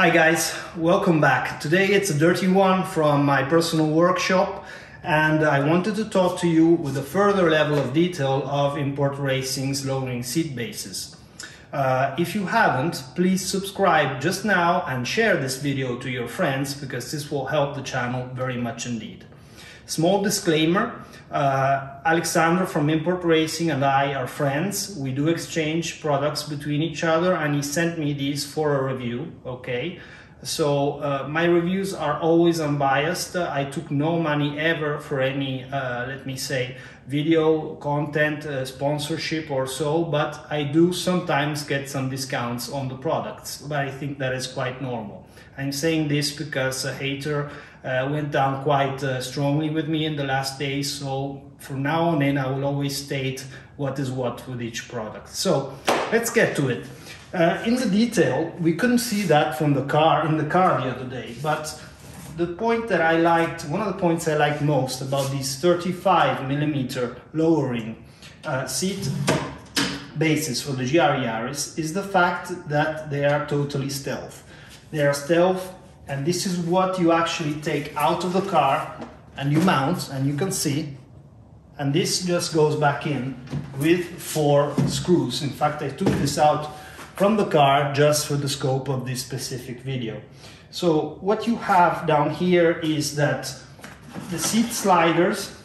Hi guys, welcome back. Today it's a dirty one from my personal workshop, and I wanted to talk to you with a further level of detail of Import Racing's lowering seat bases. If you haven't, please subscribe just now and share this video to your friends, because this will help the channel very much indeed. Small disclaimer, Alexander from Import Racing and I are friends. We do exchange products between each other, and he sent me these for a review, okay? So my reviews are always unbiased. I took no money ever for any, let me say, video content, sponsorship or so, but I do sometimes get some discounts on the products, but I think that is quite normal. I'm saying this because a hater went down quite strongly with me in the last days, so from now on in I will always state what is what with each product. So let's get to it. In the detail, we couldn't see that from the car, in the car the other day, but the point that I liked, one of the points I liked most about these 35mm lowering seat bases for the GR Yaris is the fact that they are totally stealth. They are stealth, and this is what you actually take out of the car and you mount, and you can see, and this just goes back in with 4 screws. In fact, I took this out from the car just for the scope of this specific video. So what you have down here is that the seat sliders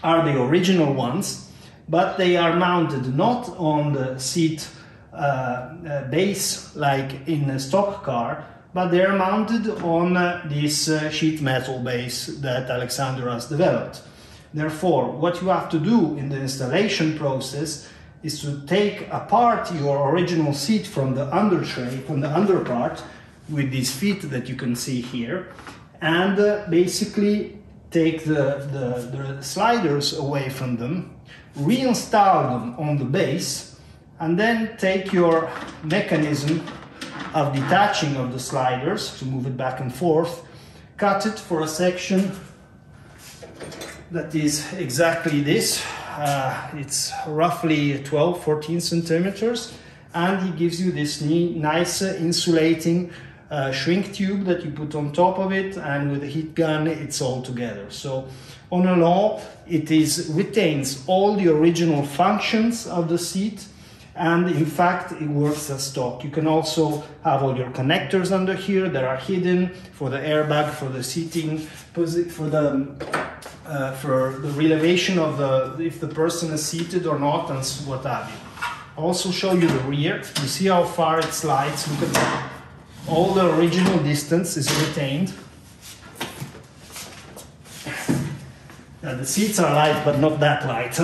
are the original ones, but they are mounted not on the seat base like in a stock car, but they are mounted on this sheet metal base that Alexander has developed. Therefore, what you have to do in the installation process is to take apart your original seat from the under tray, from the under part, with these feet that you can see here, and basically take the sliders away from them, reinstall them on the base, and then take your mechanism of detaching of the sliders to move it back and forth, cut it for a section that is exactly this. It's roughly 12-14 centimeters, and he gives you this nice insulating shrink tube that you put on top of it, and with a heat gun it's all together. So on a law, it retains all the original functions of the seat, and in fact it works as stock. You can also have all your connectors under here that are hidden for the airbag, for the seating, for the relevation of if the person is seated or not, and what have you. I'll also show you the rear. You see how far it slides. Look at that. All the original distance is retained. Now, the seats are light, but not that light.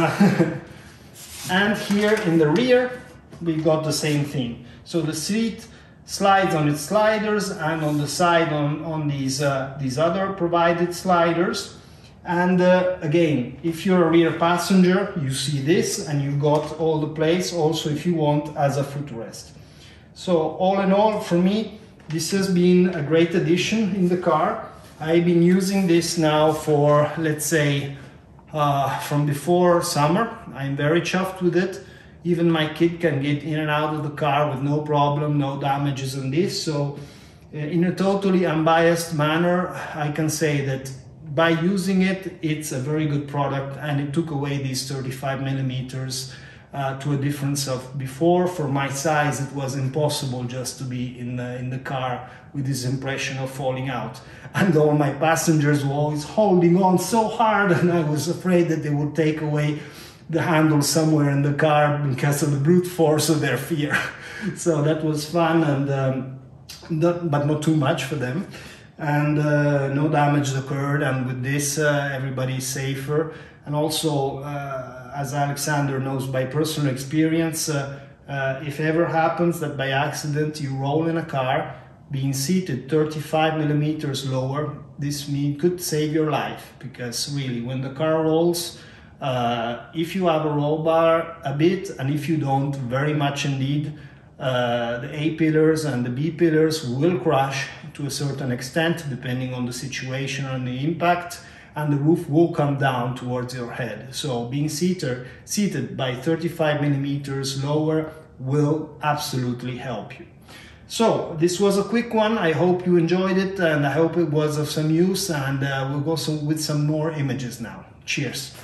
And here in the rear, we got the same thing. So the seat slides on its sliders, and on the side on these other provided sliders. And again, if you're a rear passenger, you see this, and you've got all the place also, if you want, as a footrest. So all in all, for me, this has been a great addition in the car. I've been using this now for, let's say, from before summer. I'm very chuffed with it. Even my kid can get in and out of the car with no problem, no damages on this. So in a totally unbiased manner, I can say that by using it, it's a very good product, and it took away these 35mm to a difference of before. For my size, it was impossible just to be in the car with this impression of falling out. And all my passengers were always holding on so hard, and I was afraid that they would take away the handle somewhere in the car because of the brute force of their fear. So that was fun, and but not too much for them. And no damage occurred, and with this everybody is safer. And also, as Alexander knows by personal experience, if ever happens that by accident you roll in a car, being seated 35mm lower, this could save your life, because really when the car rolls, if you have a roll bar a bit, and if you don't, very much indeed, the A pillars and the B pillars will crash to a certain extent, depending on the situation and the impact, and the roof will come down towards your head. So being seated by 35mm lower will absolutely help you. So this was a quick one. I hope you enjoyed it, and I hope it was of some use, and we'll go with some more images now. Cheers.